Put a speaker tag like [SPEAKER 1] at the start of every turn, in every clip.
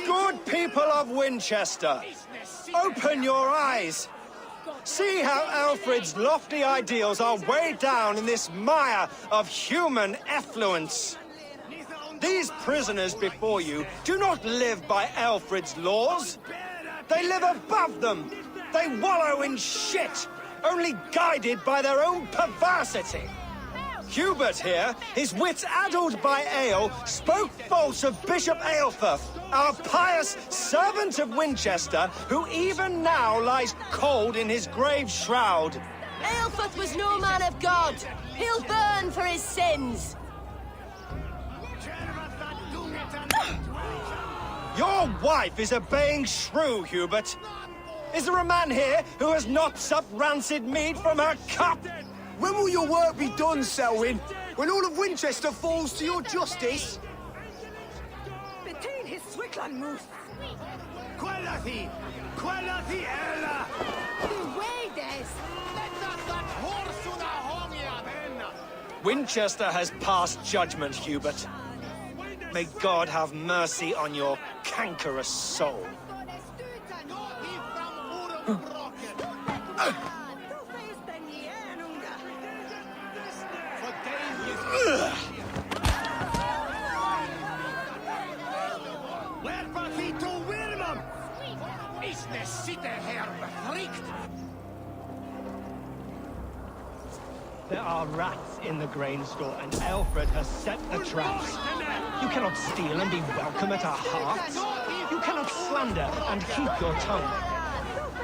[SPEAKER 1] Good people of Winchester, open your eyes. See how Alfred's lofty ideals are weighed down in this mire of human effluence. These prisoners before you do not live by Alfred's laws. They live above them. They wallow in shit, only guided by their own perversity. Hubert here, his wits addled by ale, spoke false of Bishop Aelfirth, our pious servant of Winchester, who even now lies cold in his grave shroud.
[SPEAKER 2] Aelfirth was no man of God. He'll burn for his sins.
[SPEAKER 1] Your wife is obeying shrew, Hubert. Is there a man here who has not supped rancid mead from her cup?
[SPEAKER 3] When will your work be done, Selwyn? When all of Winchester falls to your justice?
[SPEAKER 2] Between his Swickland move.
[SPEAKER 3] Quellati! Quellati, Ella!
[SPEAKER 1] Winchester has passed judgment, Hubert. May God have mercy on your cankerous soul. There are rats in the grain store, and Alfred has set the traps. You cannot steal and be welcome at our hearts. You cannot slander and keep your tongue.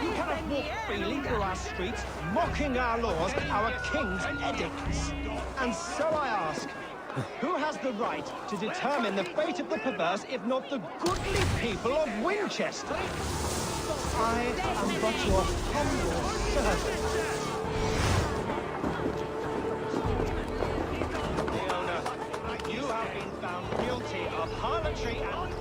[SPEAKER 1] You cannot walk freely through our streets, mocking our laws, our king's edicts. And so I ask, who has the right to determine the fate of the perverse, if not the goodly people of Winchester? I am but your humble servant. You have been found guilty of harlotry and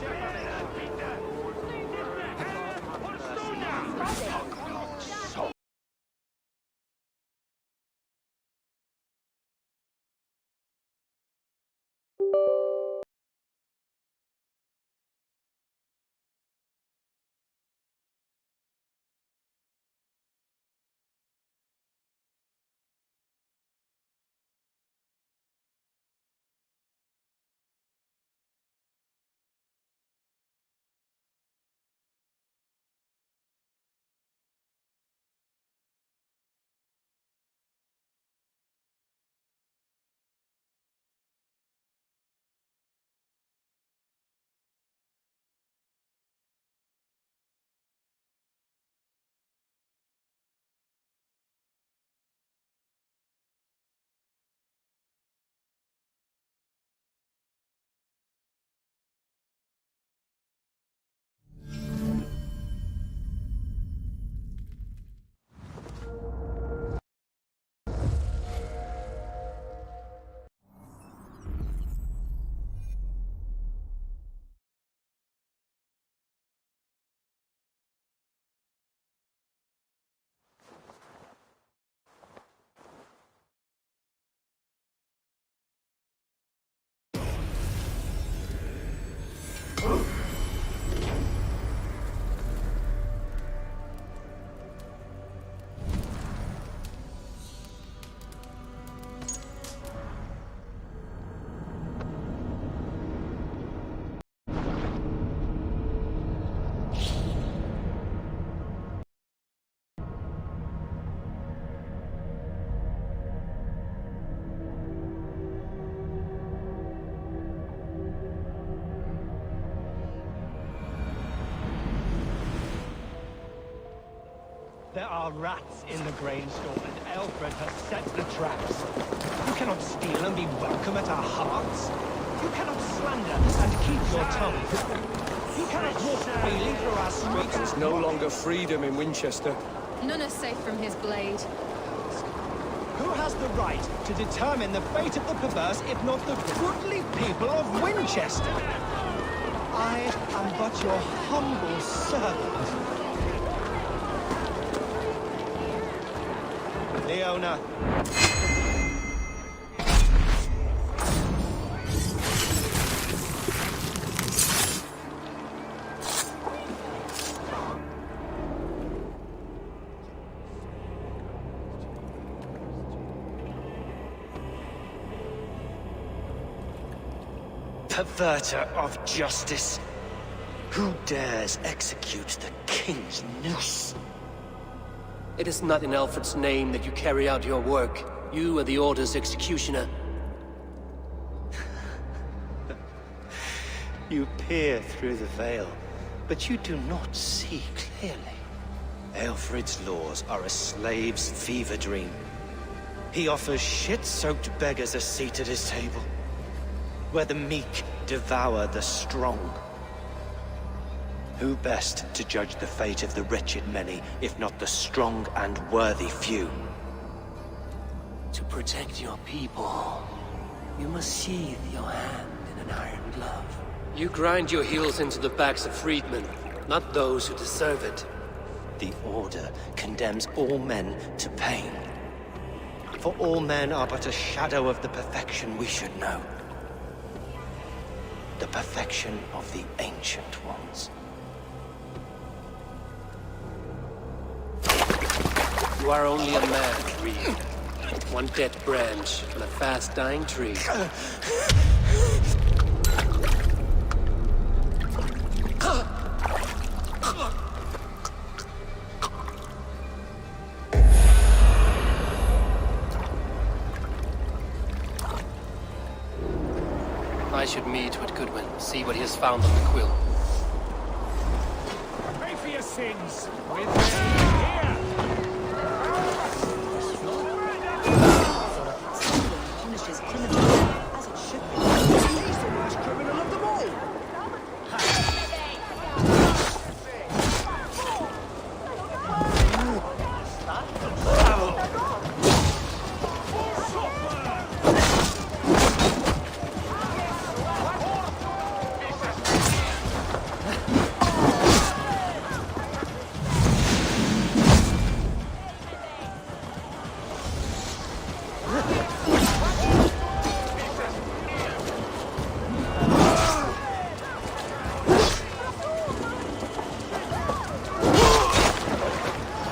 [SPEAKER 1] there are rats in the grain store, and Alfred has set the traps. You cannot steal and be welcome at our hearts. You cannot slander and keep your tongue. You cannot walk freely through our streets.
[SPEAKER 4] There's no longer freedom in Winchester.
[SPEAKER 5] None are safe from his blade.
[SPEAKER 1] Who has the right to determine the fate of the perverse, if not the goodly people of Winchester? I am but your humble servant. Fiona. Perverter of justice. Who dares execute the king's noose?
[SPEAKER 6] It is not in Alfred's name that you carry out your work. You are the Order's executioner.
[SPEAKER 1] You peer through the veil, but you do not see clearly. Alfred's laws are a slave's fever dream. He offers shit-soaked beggars a seat at his table, where the meek devour the strong. Who best to judge the fate of the wretched many, if not the strong and worthy few?
[SPEAKER 6] To protect your people, you must sheathe your hand in an iron glove. You grind your heels into the backs of freedmen, not those who deserve it.
[SPEAKER 1] The Order condemns all men to pain. For all men are but a shadow of the perfection we should know. The perfection of the Ancient Ones.
[SPEAKER 6] You are only a man, Reed. One dead branch on a fast-dying tree. I should meet with Goodwin, see what he has found on the quill.
[SPEAKER 7] Pay for your sins. With here.
[SPEAKER 8] Punishes criminals as it should be. He's the worst criminal of them all.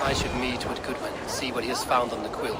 [SPEAKER 6] I should meet with Goodwin, see what he has found on the quill.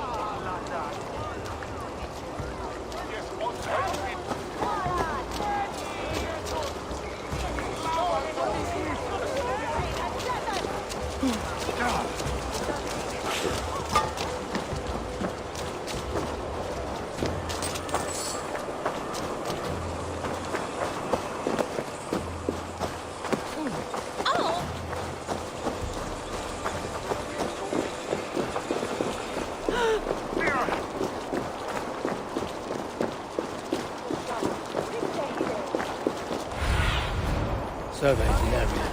[SPEAKER 9] Survey the area.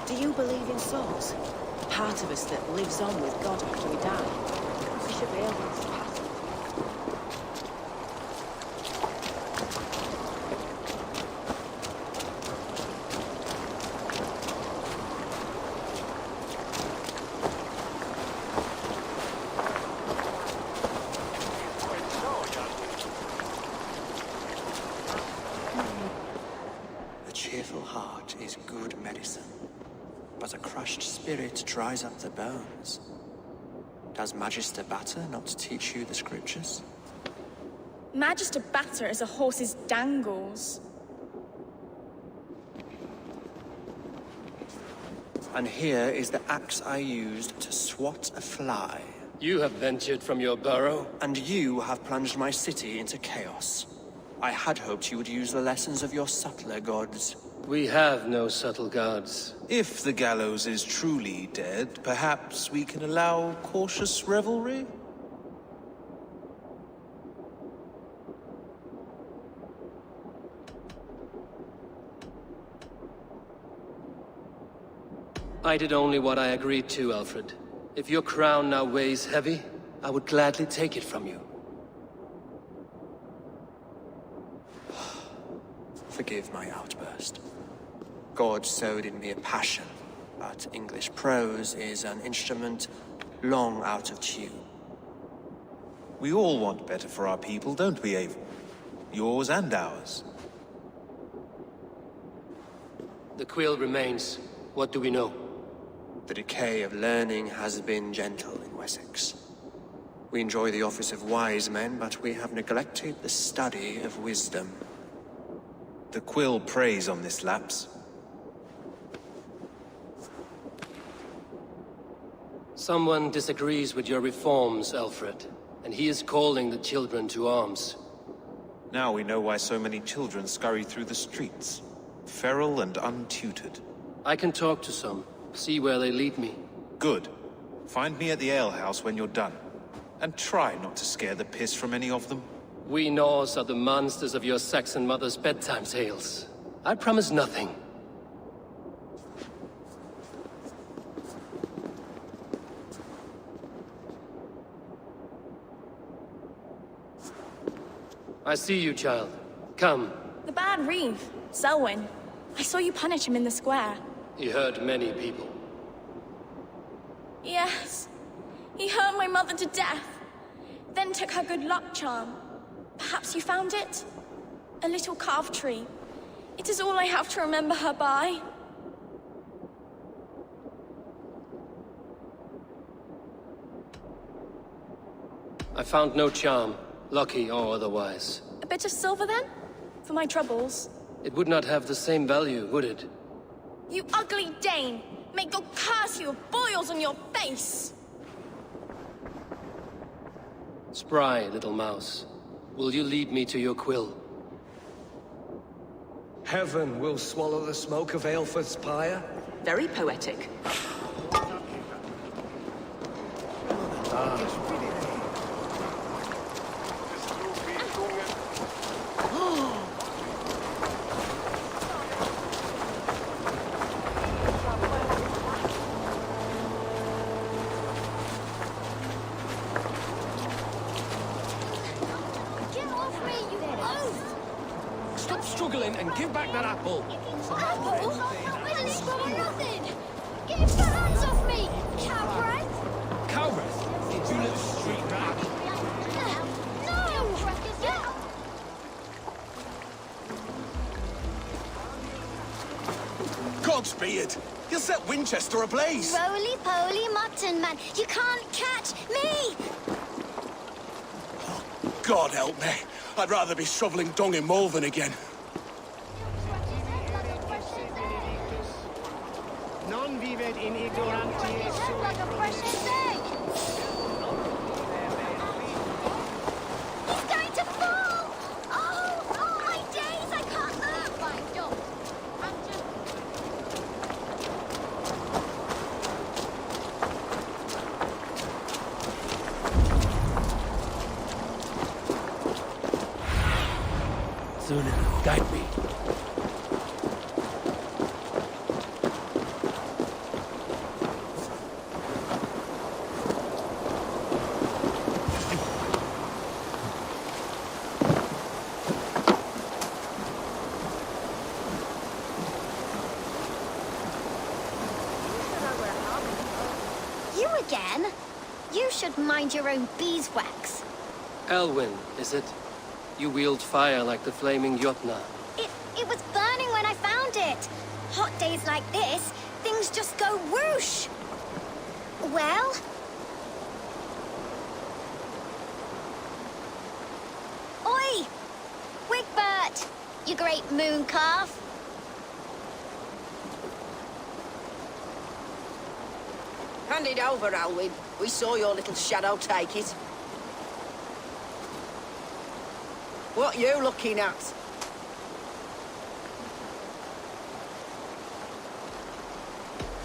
[SPEAKER 8] Do you believe in souls? Part of us that lives on with God after we die. We should be able to pass.
[SPEAKER 10] A cheerful heart is good medicine, but a crushed spirit dries up the bones. Does Magister Batter not teach you the scriptures?
[SPEAKER 11] Magister Batter is a horse's dangles.
[SPEAKER 10] And here is the axe I used to swat a fly.
[SPEAKER 6] You have ventured from your burrow.
[SPEAKER 10] And you have plunged my city into chaos. I had hoped you would use the lessons of your subtler gods.
[SPEAKER 6] We have no subtle gods.
[SPEAKER 12] If the gallows is truly dead, perhaps we can allow cautious revelry?
[SPEAKER 6] I did only what I agreed to, Alfred. If your crown now weighs heavy, I would gladly take it from you.
[SPEAKER 10] Forgive my outburst. God sowed in me a passion, but English prose is an instrument long out of tune.
[SPEAKER 12] We all want better for our people, don't we, Avon? Yours and ours.
[SPEAKER 6] The quill remains. What do we know?
[SPEAKER 10] The decay of learning has been gentle in Wessex. We enjoy the office of wise men, but we have neglected the study of wisdom.
[SPEAKER 12] The quill preys on this lapse.
[SPEAKER 6] Someone disagrees with your reforms, Alfred, and he is calling the children to arms.
[SPEAKER 12] Now we know why so many children scurry through the streets, feral and untutored.
[SPEAKER 6] I can talk to some, see where they lead me.
[SPEAKER 12] Good. Find me at the alehouse when you're done. And try not to scare the piss from any of them.
[SPEAKER 6] We Norse are the monsters of your Saxon mother's bedtime tales. I promise nothing. I see you, child. Come.
[SPEAKER 11] The bad reeve, Selwyn. I saw you punish him in the square.
[SPEAKER 6] He hurt many people.
[SPEAKER 11] Yes. He hurt my mother to death. Then took her good luck charm. Perhaps you found it? A little carved tree. It is all I have to remember her by.
[SPEAKER 6] I found no charm, lucky or otherwise.
[SPEAKER 11] A bit of silver then? For my troubles.
[SPEAKER 6] It would not have the same value, would it?
[SPEAKER 11] You ugly Dane! May God curse you with boils on your face!
[SPEAKER 6] Spry, little mouse. Will you lead me to your quill?
[SPEAKER 4] Heaven will swallow the smoke of Aelfred's pyre.
[SPEAKER 8] Very poetic.
[SPEAKER 7] Stop struggling and give back that apple.
[SPEAKER 2] Apple? I didn't swallow nothing! Get your hands off me, cowbreath!
[SPEAKER 7] Cowbreath? You little street rat.
[SPEAKER 2] No!
[SPEAKER 3] Cogsbeard! You'll set Winchester ablaze!
[SPEAKER 2] Roly-poly mutton man, you can't catch me!
[SPEAKER 3] God help me. I'd rather be shoveling dung in Malvern again.
[SPEAKER 7] Non vivet in ignorantiae sui.
[SPEAKER 2] Like a precious egg! He's going to fall! Oh, my days, I can't move! Fine, don't. I'm just...
[SPEAKER 6] Sooner, guide me.
[SPEAKER 2] You again? You should mind your own beeswax.
[SPEAKER 6] Elwyn, is it? You wield fire like the flaming Jotna.
[SPEAKER 2] It was burning when I found it. Hot days like this, things just go whoosh. Well? Oi! Wigbert! You great moon calf.
[SPEAKER 8] Hand it over, Alwyn. We saw your little shadow take it. What you looking at?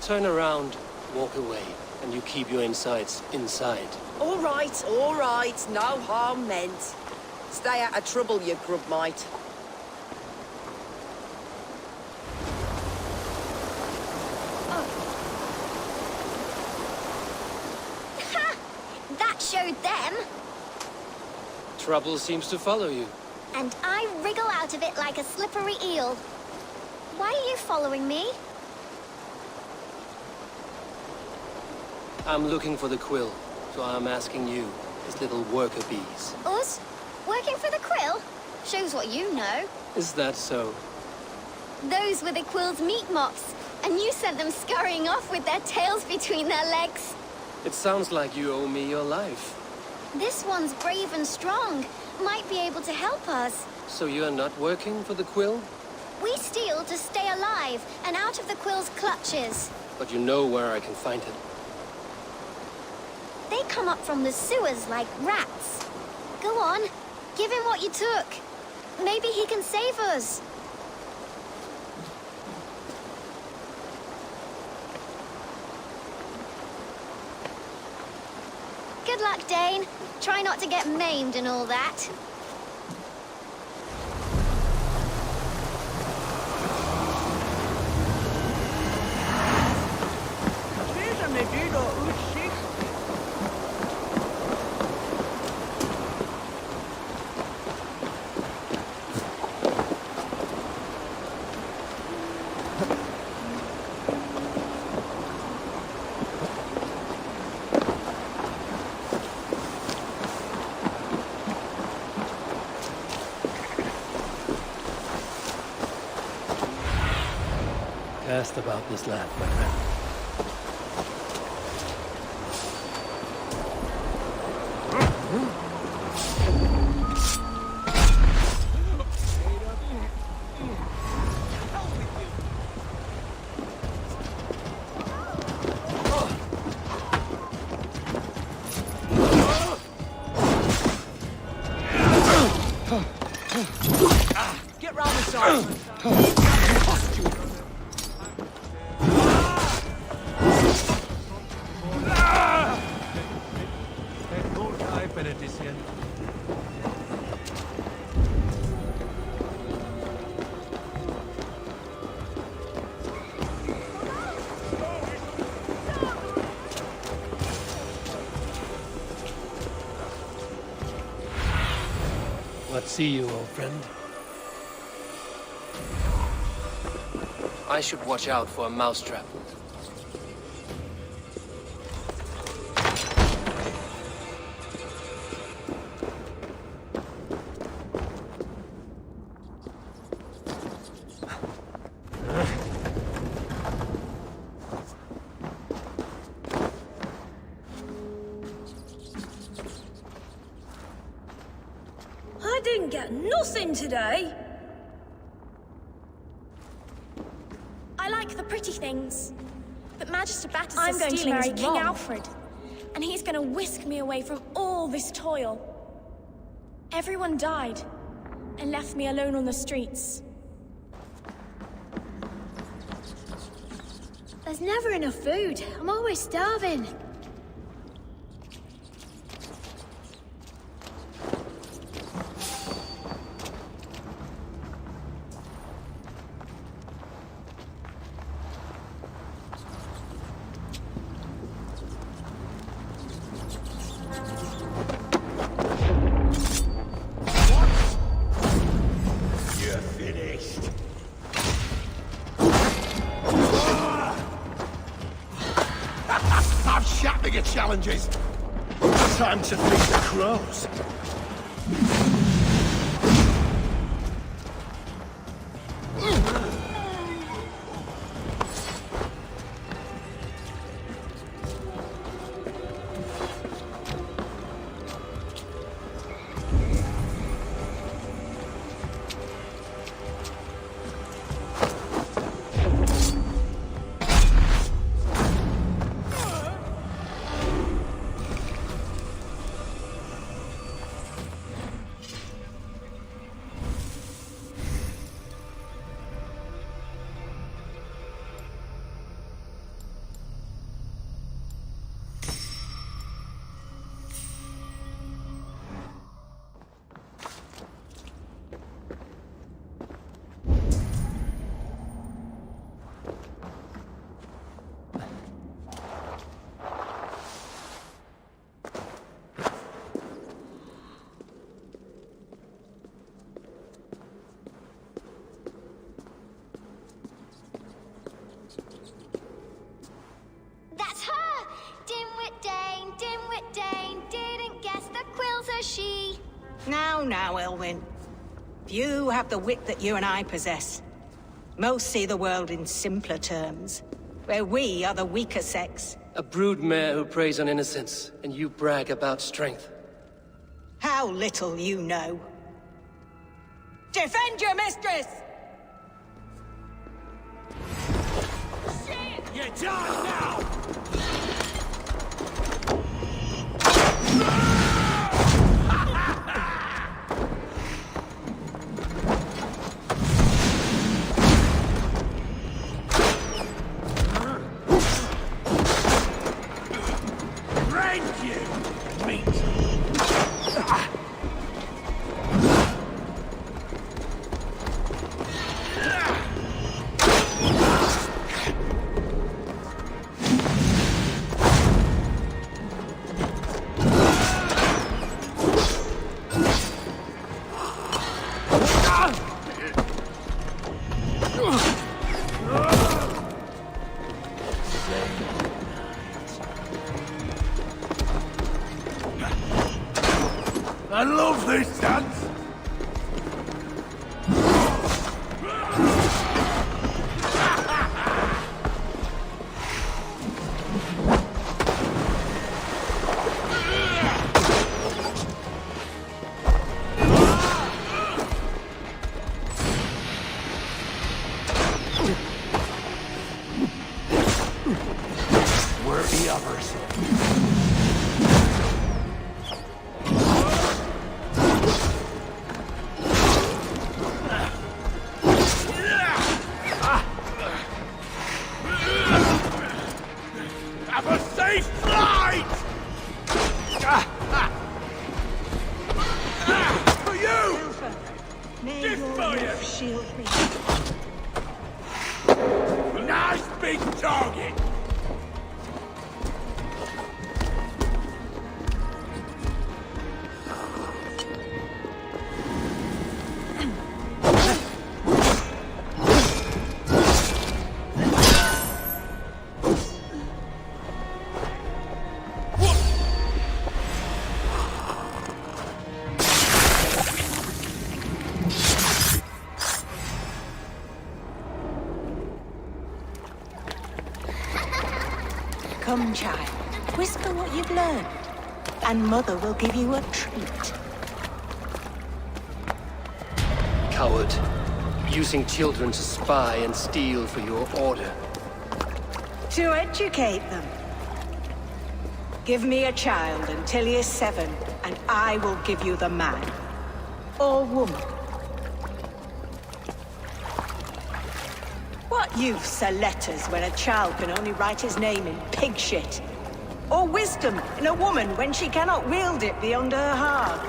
[SPEAKER 6] Turn around, walk away, and you keep your insides inside.
[SPEAKER 8] All right. No harm meant. Stay out of trouble, you grub mite.
[SPEAKER 2] Ha! That showed them.
[SPEAKER 6] Trouble seems to follow you.
[SPEAKER 2] And I wriggle out of it like a slippery eel. Why are you following me?
[SPEAKER 6] I'm looking for the quill, so I'm asking you, as little worker bees.
[SPEAKER 2] Us? Working for the quill? Shows what you know.
[SPEAKER 6] Is that so?
[SPEAKER 2] Those were the quill's meat mops, and you sent them scurrying off with their tails between their legs.
[SPEAKER 6] It sounds like you owe me your life.
[SPEAKER 2] This one's brave and strong. Might be able to help us.
[SPEAKER 6] So you're not working for the quill?
[SPEAKER 2] We steal to stay alive and out of the quill's clutches.
[SPEAKER 6] But you know where I can find it.
[SPEAKER 2] They come up from the sewers like rats. Go on, give him what you took. Maybe he can save us. Good luck, Dane. Try not to get maimed and all that.
[SPEAKER 6] Cast about this land, my friend.
[SPEAKER 3] Get round the side.
[SPEAKER 6] Let's see you, old friend. I should watch out for a mousetrap.
[SPEAKER 11] I didn't get nothing today. I like the pretty things, but Magister Battus
[SPEAKER 2] I'm
[SPEAKER 11] is
[SPEAKER 2] going to
[SPEAKER 11] stealing
[SPEAKER 2] marry
[SPEAKER 11] is
[SPEAKER 2] King
[SPEAKER 11] wrong.
[SPEAKER 2] Alfred.
[SPEAKER 11] And he's going to whisk me away from all this toil. Everyone died and left me alone on the streets.
[SPEAKER 2] There's never enough food. I'm always starving.
[SPEAKER 1] Challenges. Time to feed the crows.
[SPEAKER 8] now, Elwyn. Few have the wit that you and I possess. Most see the world in simpler terms, where we are the weaker sex.
[SPEAKER 6] A broodmare who preys on innocence, and you brag about strength.
[SPEAKER 8] How little you know. Defend your mistress!
[SPEAKER 7] You're done now!
[SPEAKER 9] I love this dance! Where are the others? Have a safe flight! For you!
[SPEAKER 8] May
[SPEAKER 9] Give
[SPEAKER 8] your
[SPEAKER 9] fire!
[SPEAKER 8] love shield me.
[SPEAKER 9] Nice big target!
[SPEAKER 8] Come, child. Whisper what you've learned, and Mother will give you a treat.
[SPEAKER 6] Coward. Using children to spy and steal for your order.
[SPEAKER 8] To educate them. Give me a child until he is 7, and I will give you the man. Or woman. What use are letters when a child can only write his name in pig shit? Or wisdom in a woman when she cannot wield it beyond her heart?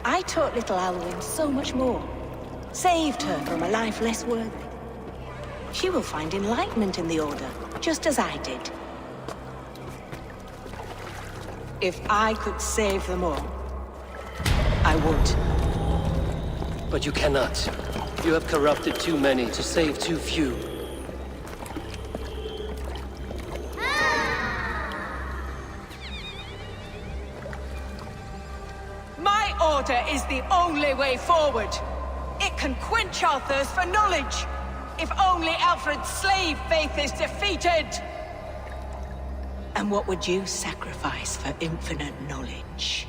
[SPEAKER 8] I taught little Alwyn so much more. Saved her from a life less worthy. She will find enlightenment in the Order, just as I did. If I could save them all, I would.
[SPEAKER 6] But you cannot. You have corrupted too many to save too few.
[SPEAKER 8] My order is the only way forward. It can quench our thirst for knowledge. If only Alfred's slave faith is defeated. And what would you sacrifice for infinite knowledge?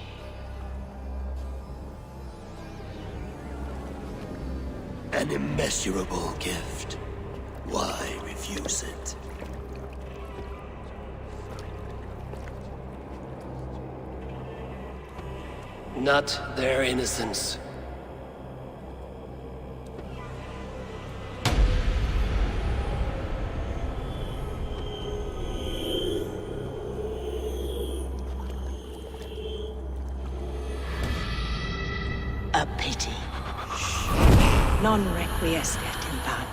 [SPEAKER 9] An immeasurable gift. Why refuse it?
[SPEAKER 6] Not their innocence.
[SPEAKER 8] A pity. Non requiescat in pace.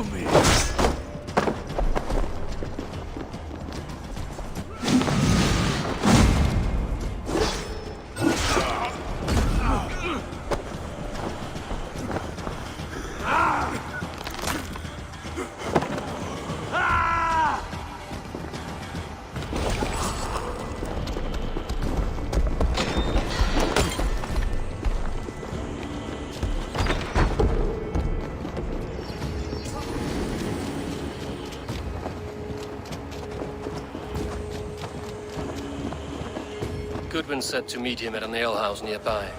[SPEAKER 9] for me.
[SPEAKER 6] Goodwin said to meet him at an alehouse nearby.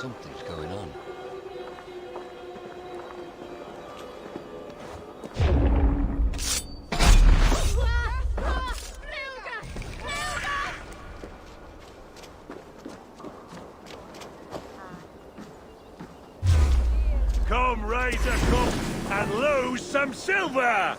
[SPEAKER 13] Something's going on.
[SPEAKER 9] Come raise a cup and lose some silver!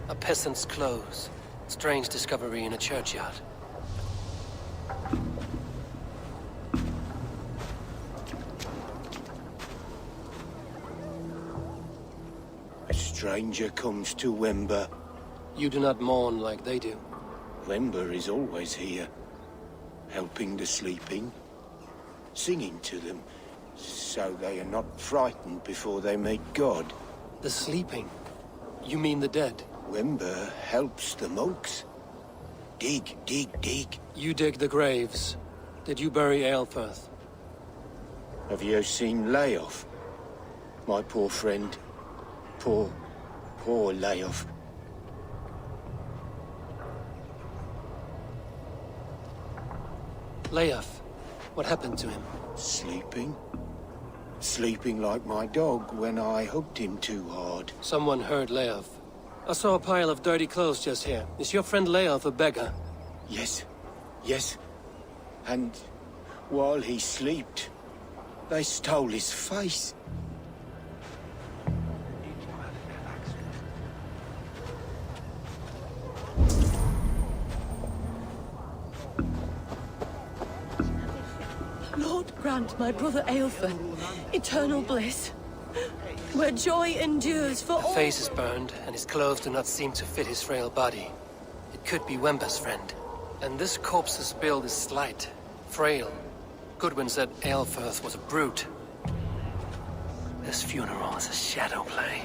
[SPEAKER 6] peasant's clothes. Strange discovery in a churchyard.
[SPEAKER 1] A stranger comes to Wember.
[SPEAKER 6] You do not mourn like they do.
[SPEAKER 1] Wember is always here, helping the sleeping, singing to them, so they are not frightened before they meet God.
[SPEAKER 6] The sleeping? You mean the dead?
[SPEAKER 1] Wember helps the monks. Dig, dig, dig.
[SPEAKER 6] You dig the graves. Did you bury Aelfirth?
[SPEAKER 1] Have you seen Layoff? My poor friend. Poor Layoff.
[SPEAKER 6] Layoff. What happened to him?
[SPEAKER 1] Sleeping? Sleeping like my dog when I hugged him too hard.
[SPEAKER 6] Someone heard Layoff. I saw a pile of dirty clothes just here. Is your friend Layoff a beggar?
[SPEAKER 1] Yes. And while he slept, they stole his face.
[SPEAKER 14] Lord grant my brother Aelfirth eternal bliss, where joy endures for all.
[SPEAKER 6] His face is burned, and his clothes do not seem to fit his frail body. It could be Wember's friend. And this corpse's build is slight, frail. Goodwin said Aelfirth was a brute. This funeral is a shadow play.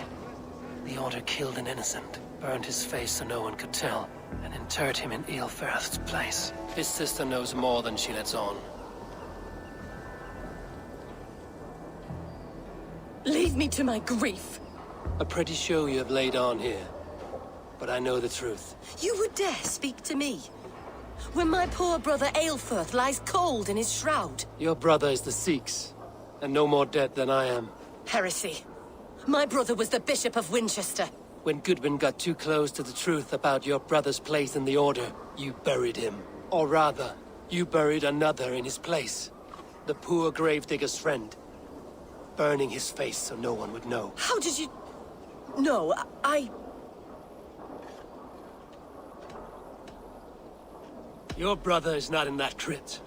[SPEAKER 6] The Order killed an innocent, burned his face so no one could tell, and interred him in Aelfirth's place. His sister knows more than she lets on.
[SPEAKER 14] Leave me to my grief.
[SPEAKER 6] A pretty show you have laid on here. But I know the truth.
[SPEAKER 14] You would dare speak to me? When my poor brother Aelfirth lies cold in his shroud.
[SPEAKER 6] Your brother is the Sikhs, and no more dead than I am.
[SPEAKER 14] Heresy. My brother was the Bishop of Winchester.
[SPEAKER 6] When Goodwin got too close to the truth about your brother's place in the Order, you buried him. Or rather, you buried another in his place. The poor gravedigger's friend. Burning his face so no one would know.
[SPEAKER 14] How did you... No, I...
[SPEAKER 6] Your brother is not in that crypt.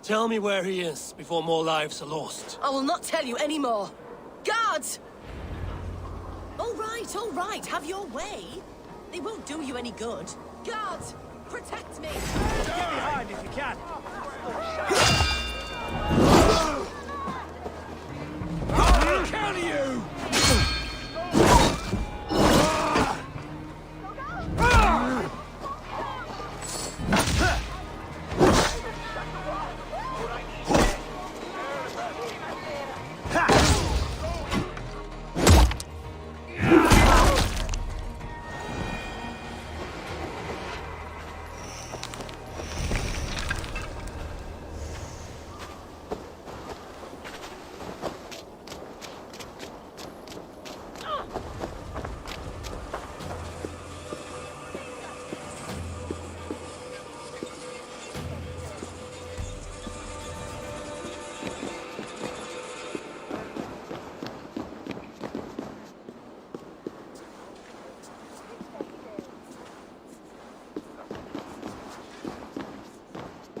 [SPEAKER 6] Tell me where he is before more lives are lost.
[SPEAKER 14] I will not tell you any more. Guards! All right, have your way. They won't do you any good. Guards, protect me!
[SPEAKER 7] Get behind if you can. I'll counter you!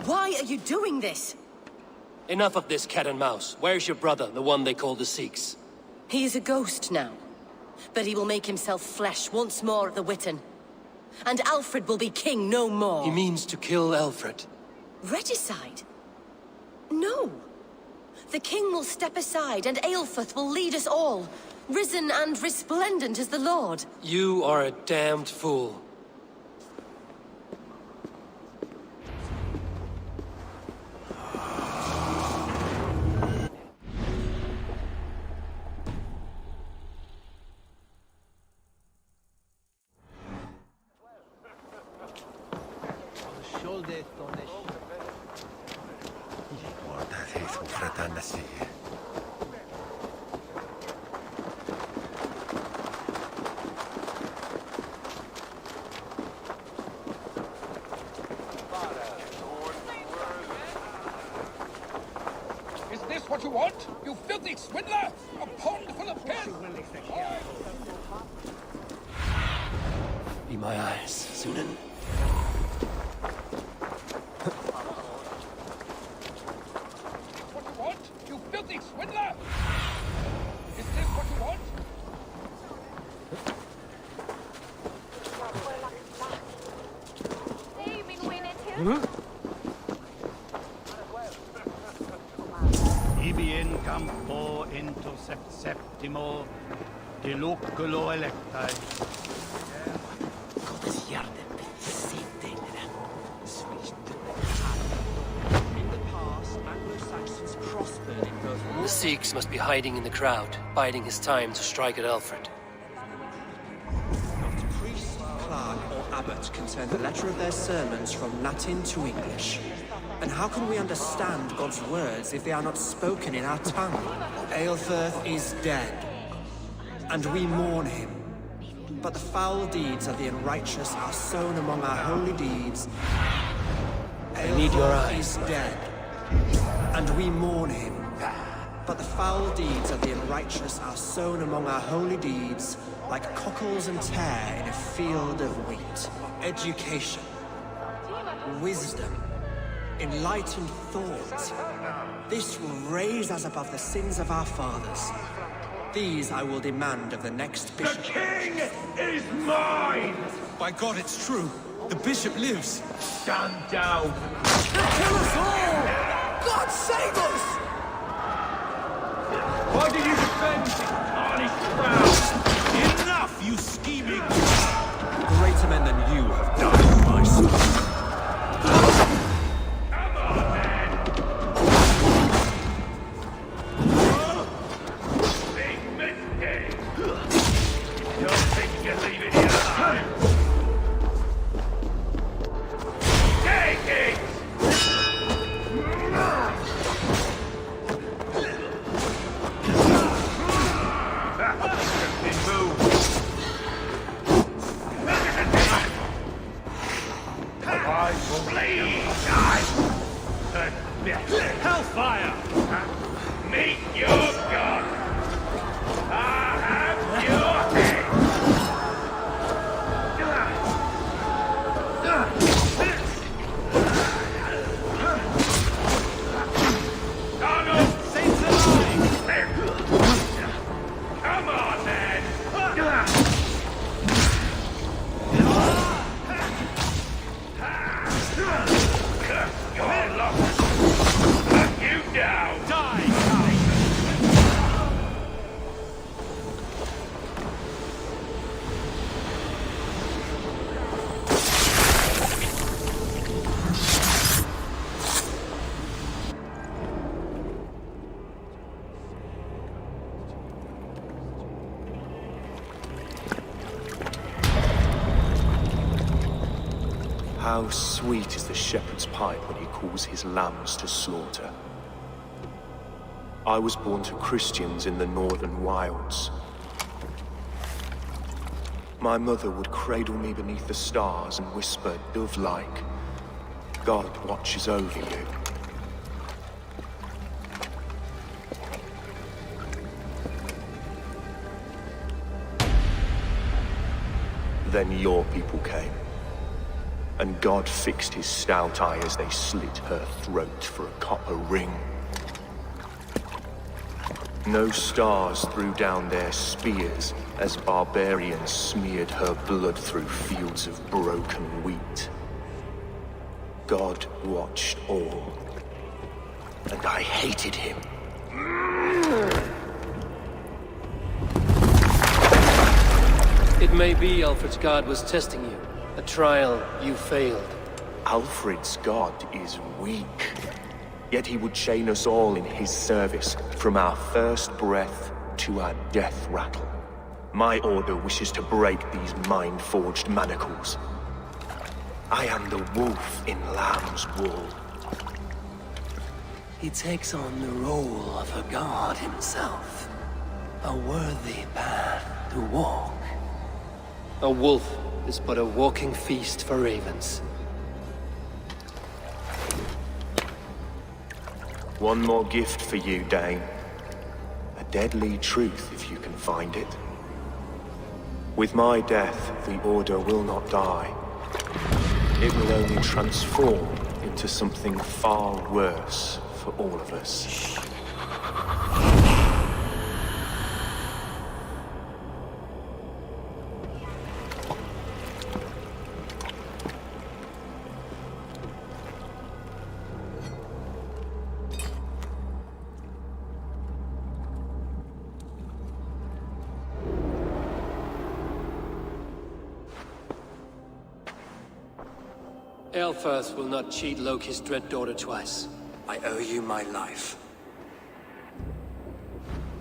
[SPEAKER 14] Why are you doing this?
[SPEAKER 6] Enough of this cat and mouse. Where's your brother, the one they call the Sikhs?
[SPEAKER 14] He is a ghost now. But he will make himself flesh once more at the Witten. And Alfred will be king no more.
[SPEAKER 6] He means to kill Alfred.
[SPEAKER 14] Regicide? No. The king will step aside and Aelfirth will lead us all. Risen and resplendent as the Lord.
[SPEAKER 6] You are a damned fool.
[SPEAKER 7] Is this what you want? You filthy swindler! A pond full of piss!
[SPEAKER 6] be my eyes, Sunan.
[SPEAKER 7] What you want? You filthy swindler! Is this what you want?
[SPEAKER 15] Ibi in campo into septimo diluculo electai.
[SPEAKER 6] The Sikhs must be hiding in the crowd, biding his time to strike at Alfred.
[SPEAKER 10] Not priest, clerk, or abbot can turn the letter of their sermons from Latin to English. And how can we understand God's words if they are not spoken in our tongue? Aelfirth is dead, and we mourn him. But the foul deeds of the unrighteous are sown among our holy deeds.
[SPEAKER 6] I need your eyes.
[SPEAKER 10] Is dead, and we mourn him. But the foul deeds of the unrighteous are sown among our holy deeds, like cockles and tare in a field of wheat. Education, wisdom, enlightened thought. This will raise us above the sins of our fathers. These I will demand of the next bishop.
[SPEAKER 9] The king is mine!
[SPEAKER 12] By God, it's true. The bishop lives.
[SPEAKER 9] Stand down!
[SPEAKER 3] Kill us all! God save us!
[SPEAKER 9] Why do you defend this tarnished crowd?
[SPEAKER 12] Enough, you scheming!
[SPEAKER 10] Greater men than you have died for my son.
[SPEAKER 9] Come on, then! Big mistake! Don't think you can leave it here alive! Take it!
[SPEAKER 15] Hellfire!
[SPEAKER 9] Meet your god! I have your head! Donald!
[SPEAKER 15] Saints alive!
[SPEAKER 9] Come on, then! Your luck! Knock you down!
[SPEAKER 15] Die!
[SPEAKER 16] How sweet is the shepherd's pipe when he calls his lambs to slaughter. I was born to Christians in the northern wilds. My mother would cradle me beneath the stars and whisper, dove-like, God watches over you. Then your people came. And God fixed his stout eye as they slit her throat for a copper ring. No stars threw down their spears as barbarians smeared her blood through fields of broken wheat. God watched all, and I hated him.
[SPEAKER 6] It may be Alfred's god was testing you. A trial you failed.
[SPEAKER 16] Alfred's god is weak. Yet he would chain us all in his service, from our first breath to our death rattle. My order wishes to break these mind-forged manacles. I am the wolf in lamb's wool.
[SPEAKER 6] He takes on the role of a god himself. A worthy path to walk. A wolf is but a walking feast for ravens.
[SPEAKER 16] One more gift for you, Dane. A deadly truth, if you can find it. With my death, the Order will not die. It will only transform into something far worse for all of us.
[SPEAKER 6] Elfirth will not cheat Loki's dread daughter twice.
[SPEAKER 4] I owe you my life.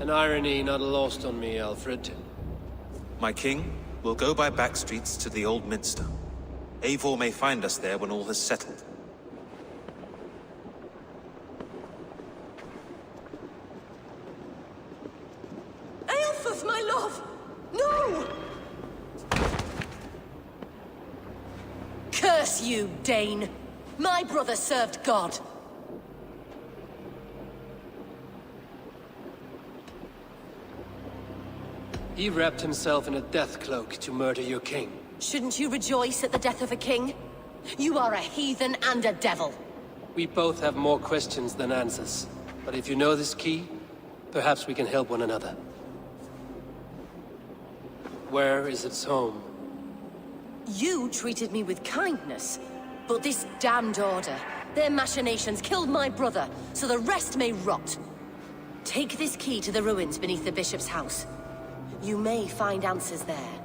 [SPEAKER 6] An irony not lost on me, Alfred.
[SPEAKER 12] My king, we'll go by back streets to the Old Minster. Eivor may find us there when all has settled.
[SPEAKER 14] Aelfirth, my love! No! Curse you, Dane! My brother served God.
[SPEAKER 6] He wrapped himself in a death cloak to murder your king.
[SPEAKER 14] Shouldn't you rejoice at the death of a king? You are a heathen and a devil.
[SPEAKER 6] We both have more questions than answers. But if you know this key, perhaps we can help one another. Where is its home?
[SPEAKER 14] You treated me with kindness, but this damned Order, their machinations killed my brother, so the rest may rot. Take this key to the ruins beneath the Bishop's house. You may find answers there.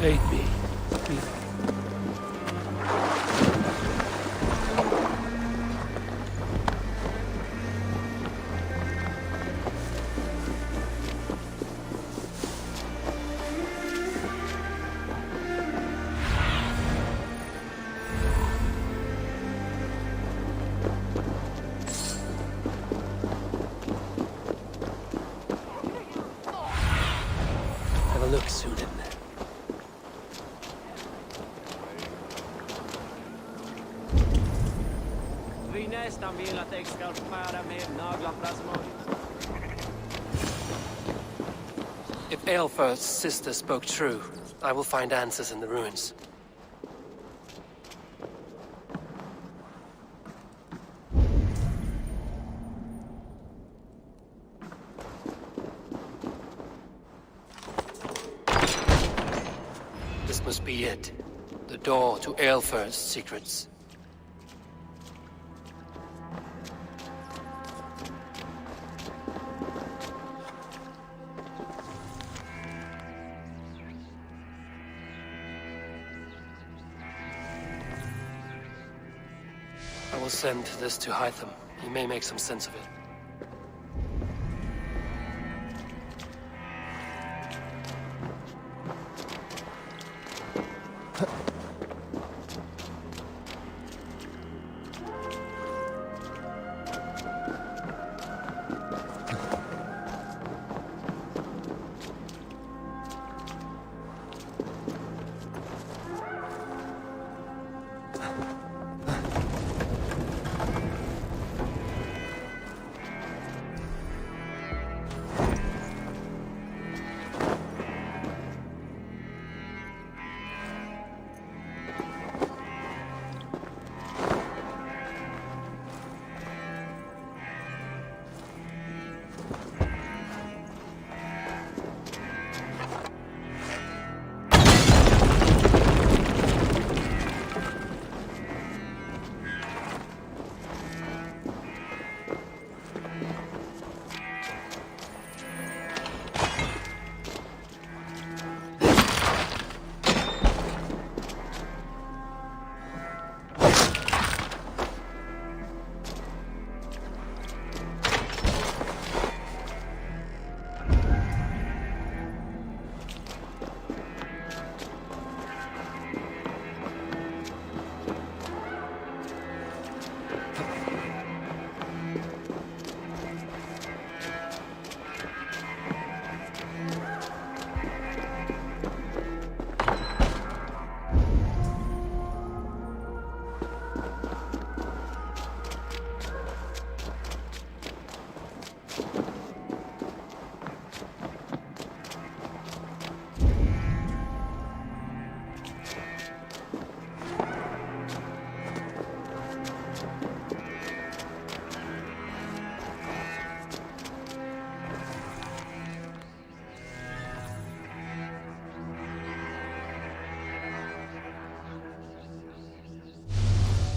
[SPEAKER 6] Aid me. Have a look, Sunan.
[SPEAKER 17] Vi nästan vill att jag ska skära med naglarna.
[SPEAKER 6] If Aelfir's sister spoke true, I will find answers in the ruins. This must be it. The door to Aelfir's secrets. I will send this to Hytham. He may make some sense of it.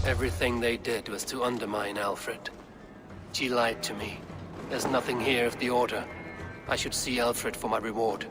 [SPEAKER 6] Everything they did was to undermine Alfred. She lied to me. There's nothing here of the Order. I should see Alfred for my reward.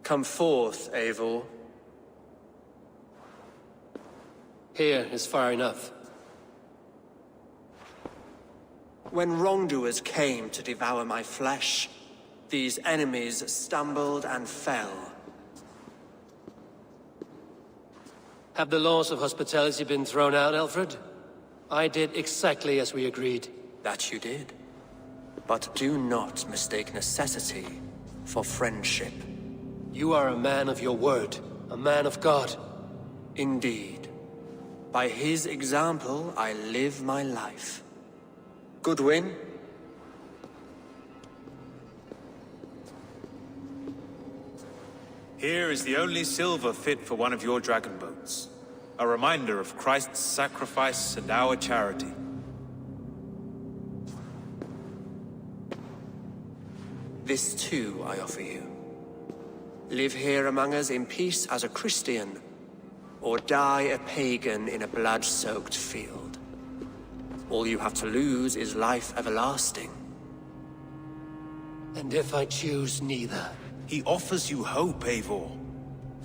[SPEAKER 10] Come forth, Eivor.
[SPEAKER 6] Here is far enough.
[SPEAKER 10] When wrongdoers came to devour my flesh, these enemies stumbled and fell.
[SPEAKER 6] Have the laws of hospitality been thrown out, Alfred? I did exactly as we agreed.
[SPEAKER 10] That you did. But do not mistake necessity for friendship.
[SPEAKER 6] You are a man of your word, a man of God.
[SPEAKER 10] Indeed. By his example, I live my life. Goodwin?
[SPEAKER 12] Here is the only silver fit for one of your dragon boats. A reminder of Christ's sacrifice and our charity.
[SPEAKER 10] This too I offer you. Live here among us in peace as a Christian, or die a pagan in a blood-soaked field. All you have to lose is life everlasting.
[SPEAKER 6] And if I choose neither?
[SPEAKER 12] He offers you hope, Eivor.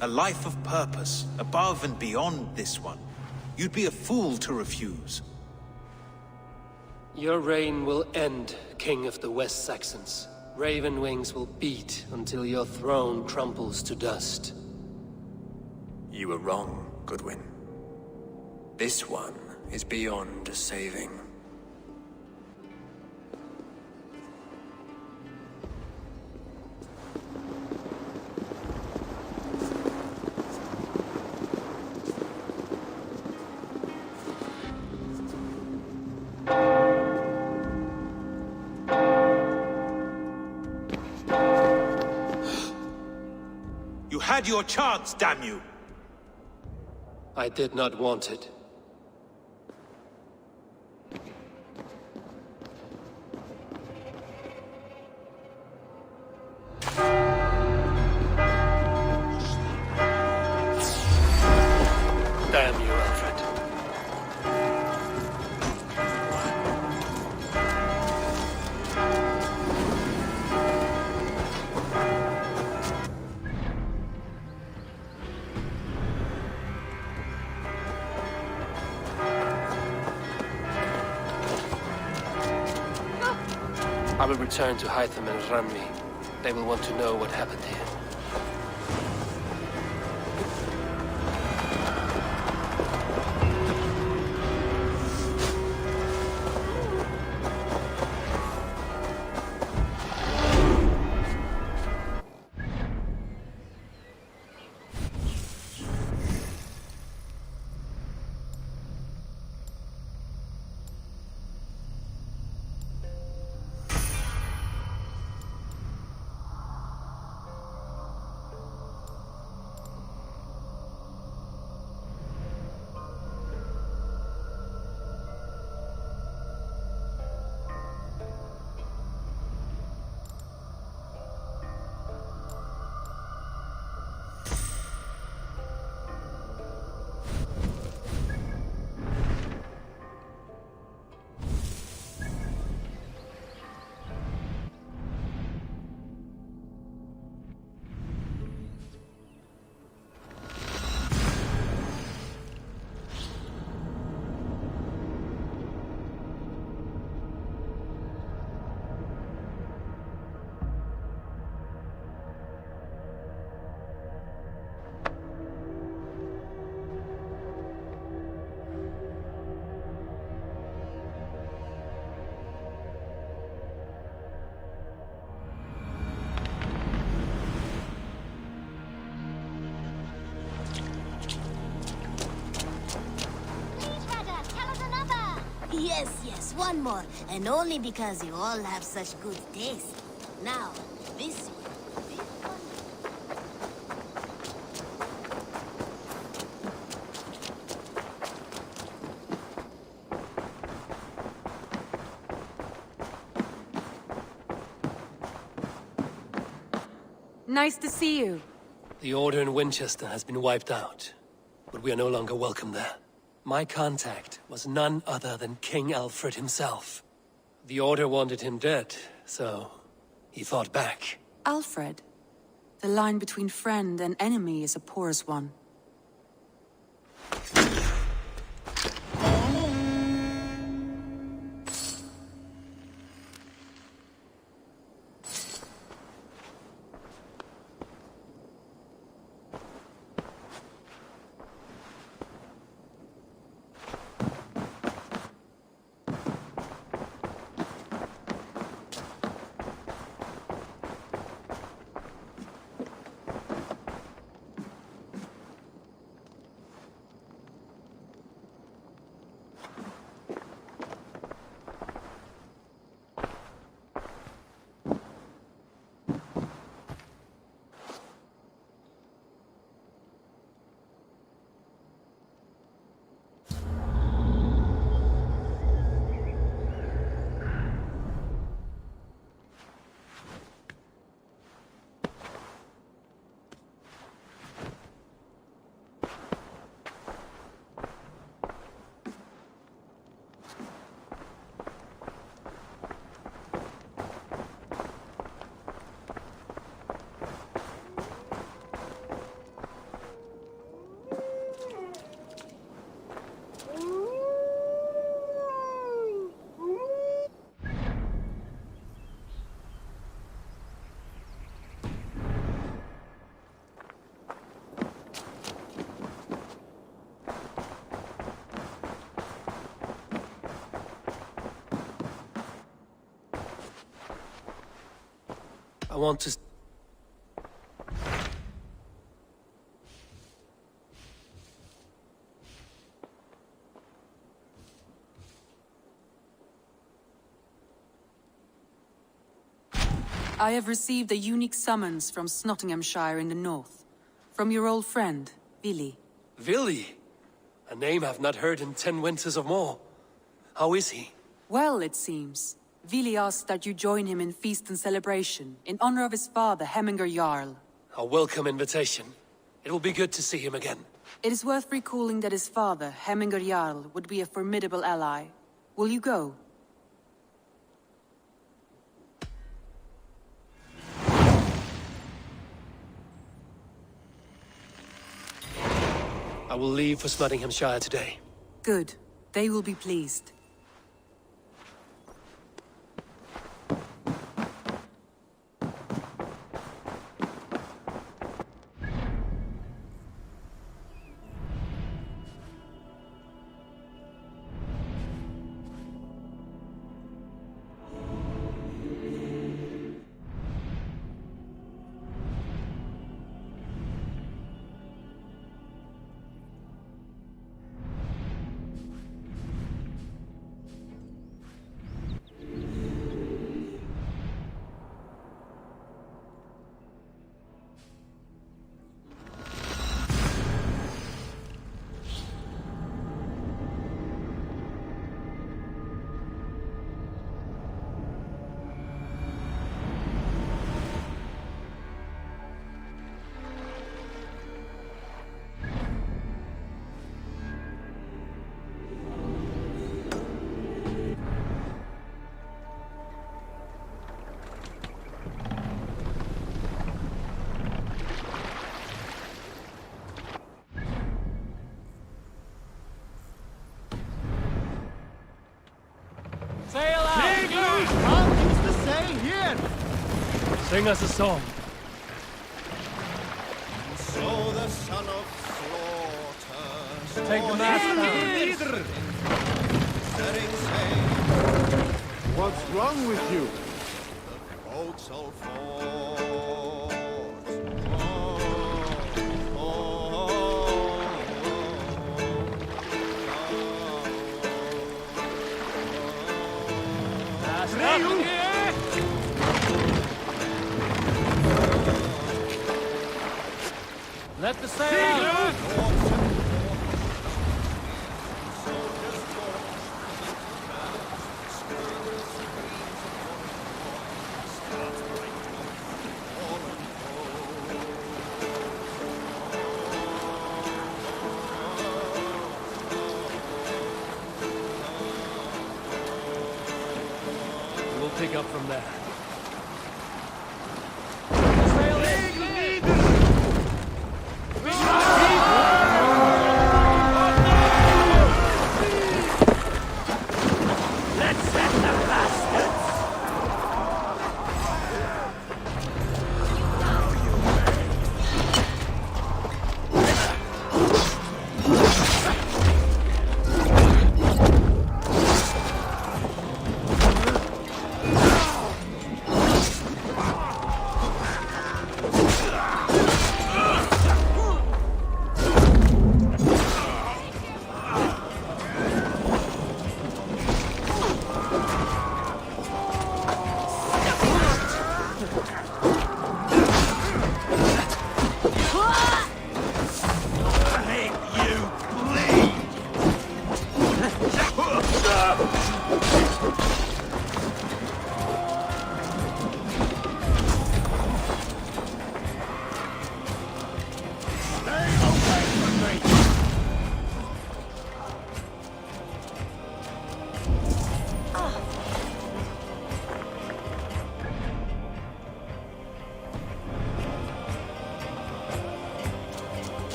[SPEAKER 12] A life of purpose, above and beyond this one. You'd be a fool to refuse.
[SPEAKER 6] Your reign will end, King of the West Saxons. Raven wings will beat until your throne crumples to dust.
[SPEAKER 10] You were wrong, Goodwin. This one is beyond saving.
[SPEAKER 12] You had your chance, damn you!
[SPEAKER 6] I did not want it. Damn you, Alfred. I will return to Hytham and Rammi. They will want to know what happened here.
[SPEAKER 18] Yes, one more. And only because you all have such good taste. Now, this one.
[SPEAKER 5] Nice to see you.
[SPEAKER 6] The Order in Winchester has been wiped out, but we are no longer welcome there. My contact was none other than King Alfred himself. The Order wanted him dead, so he fought back.
[SPEAKER 5] Alfred? The line between friend and enemy is a porous one.
[SPEAKER 6] I want to...
[SPEAKER 5] I have received a unique summons from Nottinghamshire in the north. From your old friend, Vili.
[SPEAKER 6] Vili? A name I've not heard in 10 winters or more. How is he?
[SPEAKER 5] Well, it seems. Vili asked that you join him in feast and celebration, in honor of his father, Hemminger Jarl.
[SPEAKER 6] A welcome invitation. It will be good to see him again.
[SPEAKER 5] It is worth recalling that his father, Hemminger Jarl, would be a formidable ally. Will you go?
[SPEAKER 6] I will leave for Nottinghamshire today.
[SPEAKER 5] Good. They will be pleased.
[SPEAKER 17] Sail out!
[SPEAKER 3] How used to say here?
[SPEAKER 6] Sing us a song.
[SPEAKER 1] So the son of slaughter.
[SPEAKER 6] Take the mast down.
[SPEAKER 1] Setting sail.
[SPEAKER 3] What's wrong with you?
[SPEAKER 1] The boats all fought.
[SPEAKER 17] Let the sail out!
[SPEAKER 6] We'll pick up from there.
[SPEAKER 17] Sail in!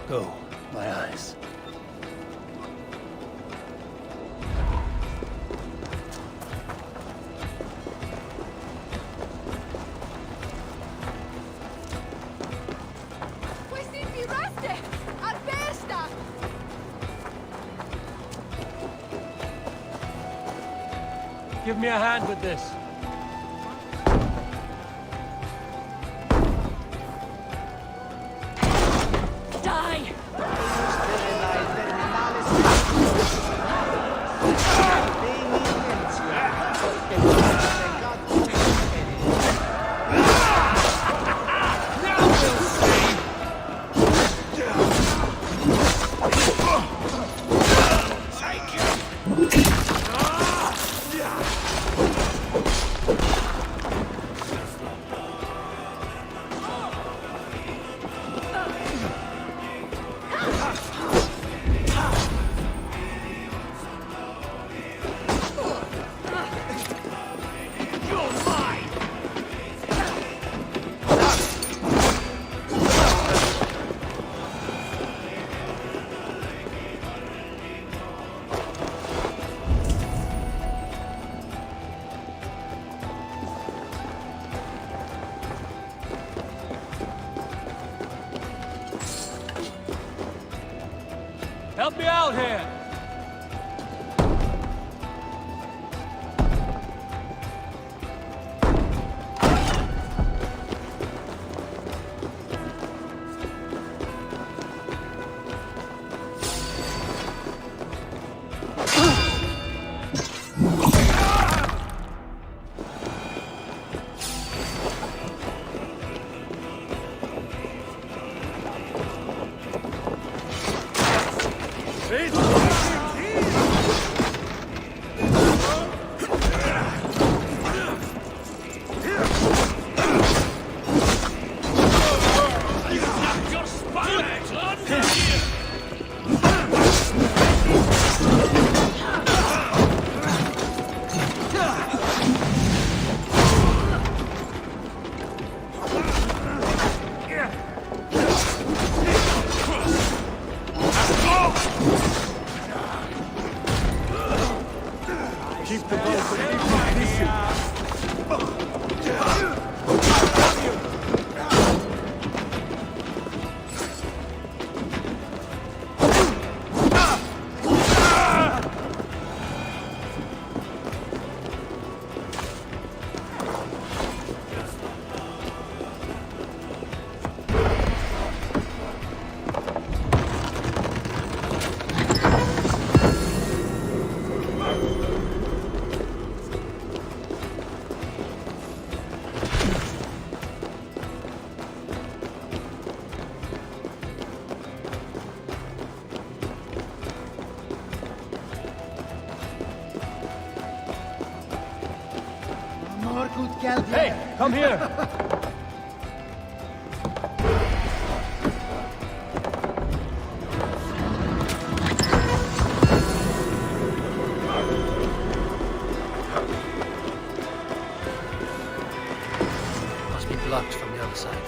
[SPEAKER 6] Go, my eyes.
[SPEAKER 2] Questi piraste! A testa!
[SPEAKER 6] Give me a hand with this.
[SPEAKER 19] Help me out here! Hey, come here!
[SPEAKER 6] Must be blocked from the other side.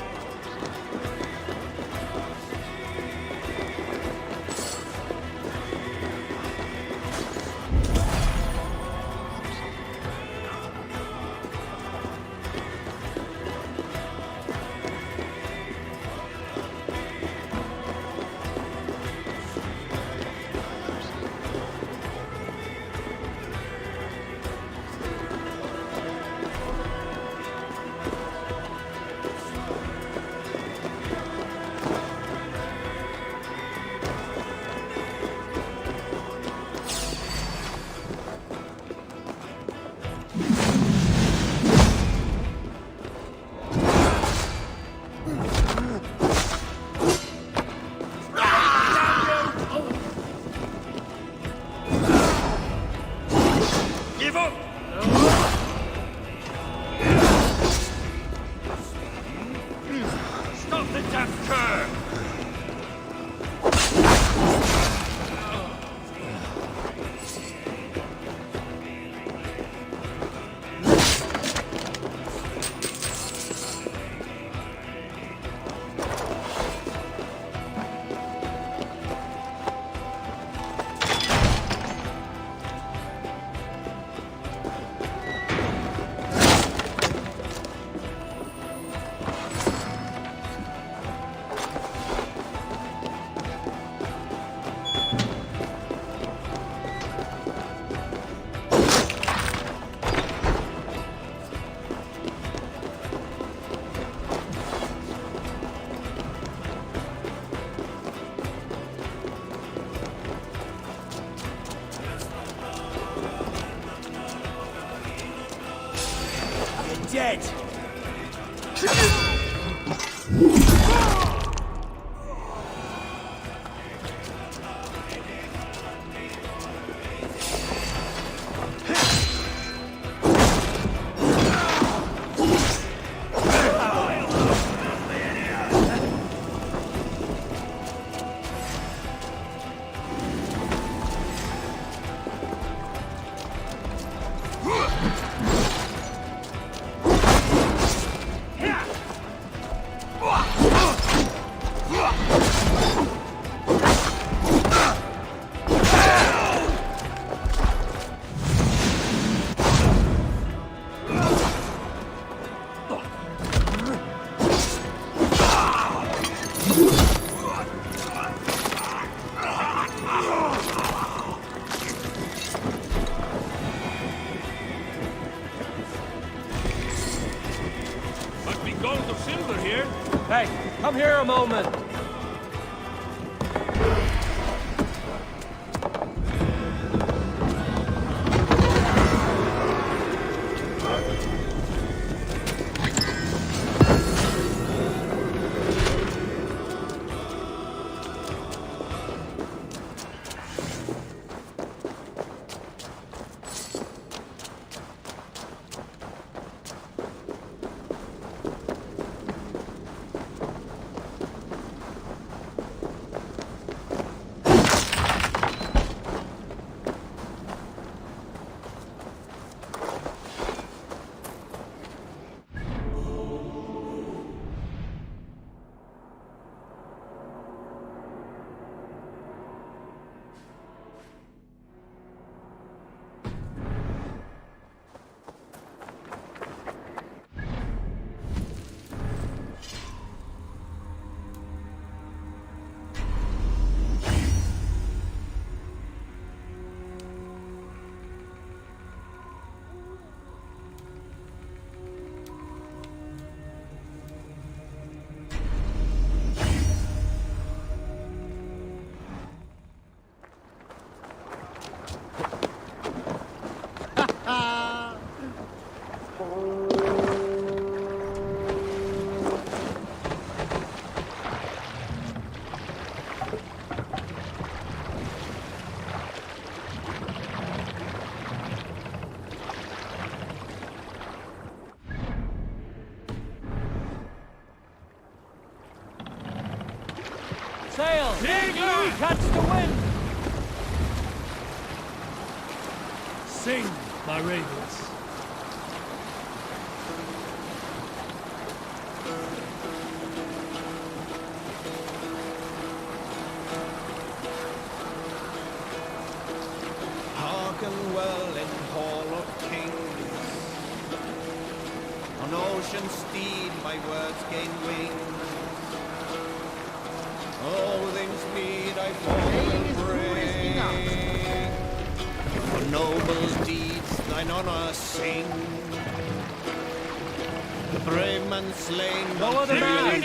[SPEAKER 3] Dead!
[SPEAKER 19] Hey, come here a moment. We catch the wind! Sing, my ravens.
[SPEAKER 15] Hearken well in Hall of Kings. On ocean steed my words gain wings. Odin's mead I fall bring. For noble deeds thine honor sing. The brave man slain
[SPEAKER 19] No other man!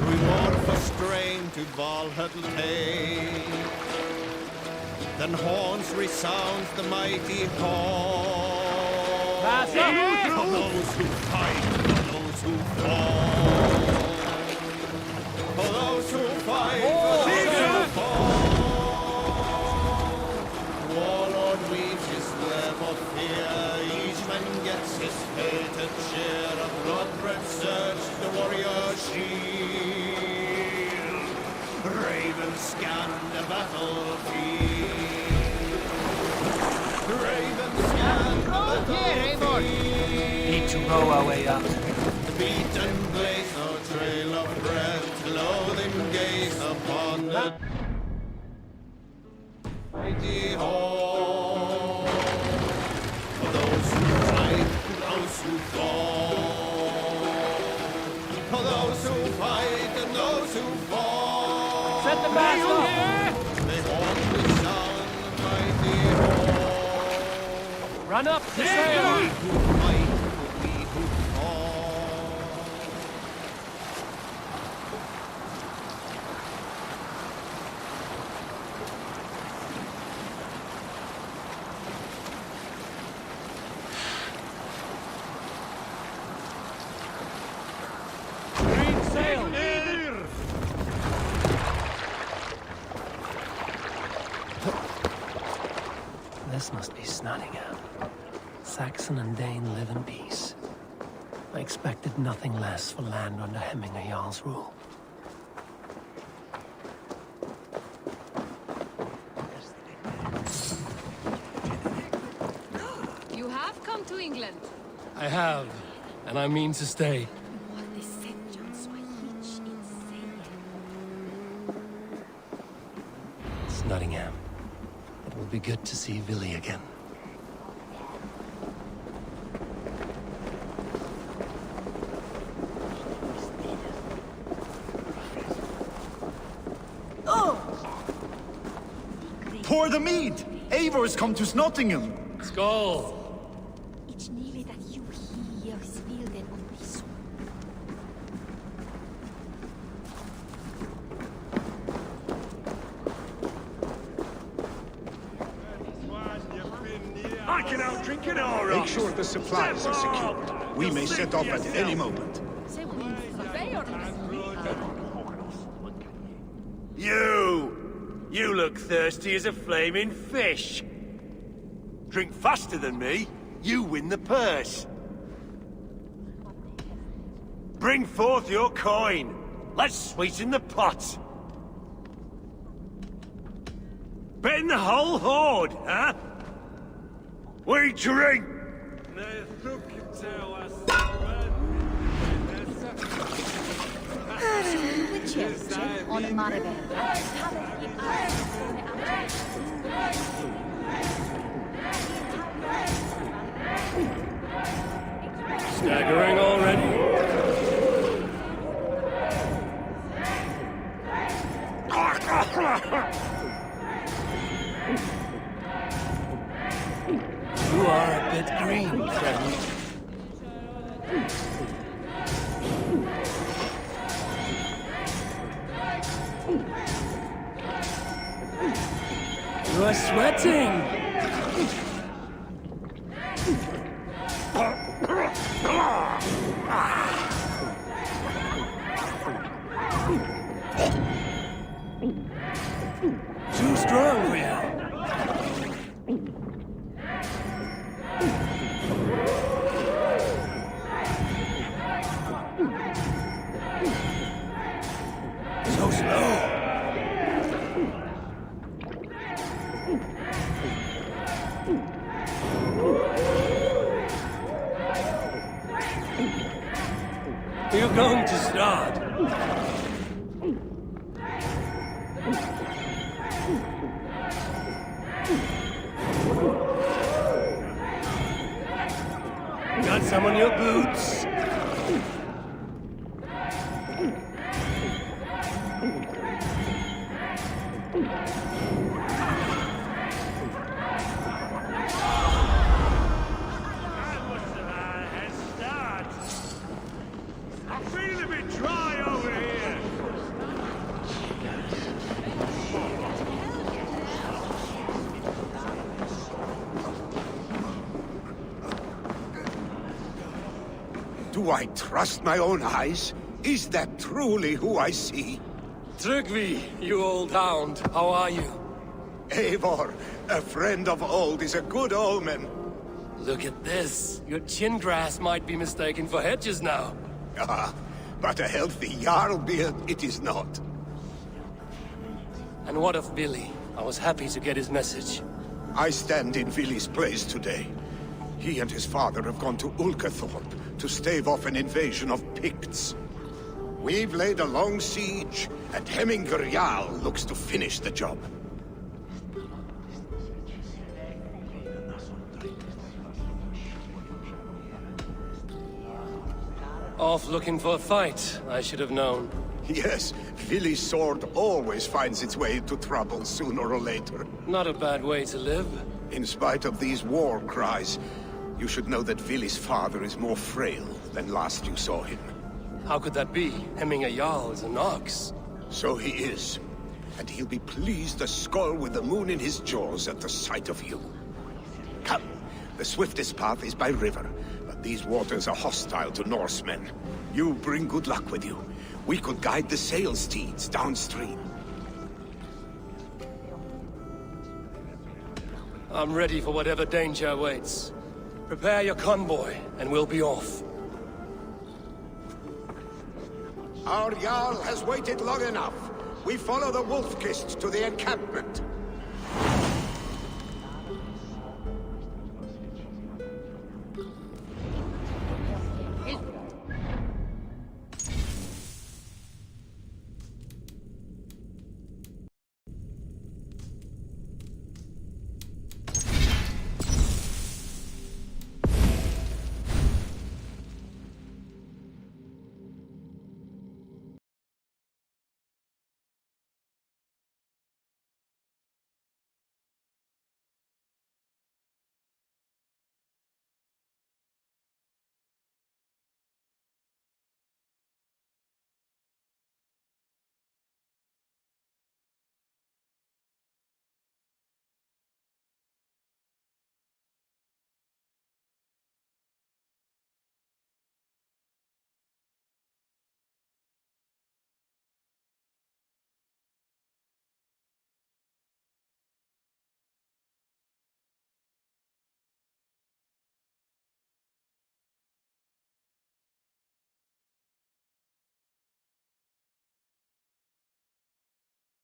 [SPEAKER 15] Reward for strain to Valhalla take. Then horns resounds the mighty call.
[SPEAKER 19] Pass up!
[SPEAKER 15] For those who fight, for those who fall. For those who fight, for those who fall. Warlord weaves his web of fear. Each man gets his fated share of blood-red surge, the warrior shield. Ravens scan the battlefield. Ravens scan the battlefield.
[SPEAKER 19] Need to row our way up.
[SPEAKER 15] The beaten blaze, no trail of breath, loathing gaze upon the mighty hall. For those who fight, for those who fall. For those who fight and those who fall.
[SPEAKER 19] Set the mast up!
[SPEAKER 15] They haunt the sound of mighty hall.
[SPEAKER 19] Run up the sail!
[SPEAKER 15] We who fight, we who fall.
[SPEAKER 19] Green sail! This must be Snottingham. Saxon and Dane live in peace. I expected nothing less for land under Hemminger Jarl's rule.
[SPEAKER 2] You have come to England.
[SPEAKER 19] I have, and I mean to stay. It's Nottingham. It will be good to see Villy again.
[SPEAKER 3] Pour the mead! Eivor come to Nottingham.
[SPEAKER 19] Skull!
[SPEAKER 18] It's nearly that you hear spilden on this.
[SPEAKER 9] I can outdrink an aura.
[SPEAKER 3] Make sure the supplies are secured. We may set off at any moment.
[SPEAKER 9] You look thirsty as a flaming fish. Drink faster than me, you win the purse. Bring forth your coin. Let's sweeten the pot. Bet the whole hoard, huh? We drink.
[SPEAKER 2] On Maribel.
[SPEAKER 19] Staggering already? You are a bit green, friend. You are sweating! Too strong for you. So
[SPEAKER 6] you going to start? Got some on your boots?
[SPEAKER 9] I feel a bit dry over here.
[SPEAKER 20] Do I trust my own eyes? Is that truly who I see?
[SPEAKER 6] Tryggvi, you old hound, how are you?
[SPEAKER 20] Eivor, a friend of old is a good omen.
[SPEAKER 6] Look at this. Your chin grass might be mistaken for hedges now.
[SPEAKER 20] Ah, but a healthy Jarl beard it is not.
[SPEAKER 6] And what of Billy? I was happy to get his message.
[SPEAKER 20] I stand in Vili's place today. He and his father have gone to Ulkathorpe to stave off an invasion of Picts. We've laid a long siege, and Hemminger Jarl looks to finish the job.
[SPEAKER 6] Off looking for a fight, I should have known.
[SPEAKER 20] Yes, Vili's sword always finds its way into trouble sooner or later.
[SPEAKER 6] Not a bad way to live.
[SPEAKER 20] In spite of these war cries, you should know that Vili's father is more frail than last you saw him.
[SPEAKER 6] How could that be? Hemminger Jarl is an ox.
[SPEAKER 20] So he is. And he'll be pleased to skull with the moon in his jaws at the sight of you. Come, the swiftest path is by river, but these waters are hostile to Norsemen. You bring good luck with you. We could guide the sail steeds downstream.
[SPEAKER 6] I'm ready for whatever danger awaits. Prepare your convoy, and we'll be off.
[SPEAKER 20] Our Jarl has waited long enough. We follow the Wolf-Kist to the encampment.